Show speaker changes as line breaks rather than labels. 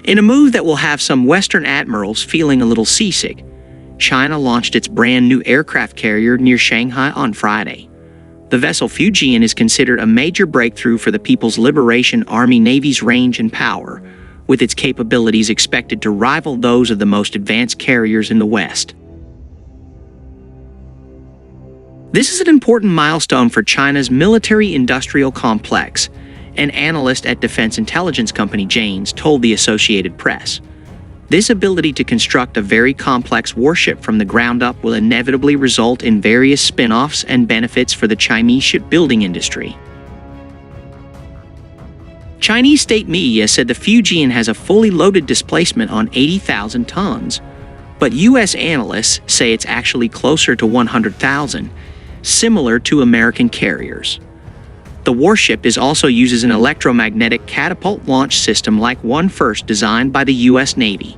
In a move that will have some Western admirals feeling a little seasick, China launched its brand new aircraft carrier near Shanghai on Friday. The vessel Fujian is considered a major breakthrough for the People's Liberation Army Navy's range and power, with its capabilities expected to rival those of the most advanced carriers in the West. This is an important milestone for China's military-industrial complex, an analyst at defense intelligence company Janes told the Associated Press. This ability to construct a very complex warship from the ground up will inevitably result in various spin-offs and benefits for the Chinese shipbuilding industry. Chinese state media said the Fujian has a fully loaded displacement on 80,000 tons, but U.S. analysts say it's actually closer to 100,000, similar to American carriers. The warship also uses an electromagnetic catapult launch system like one first designed by the U.S. Navy.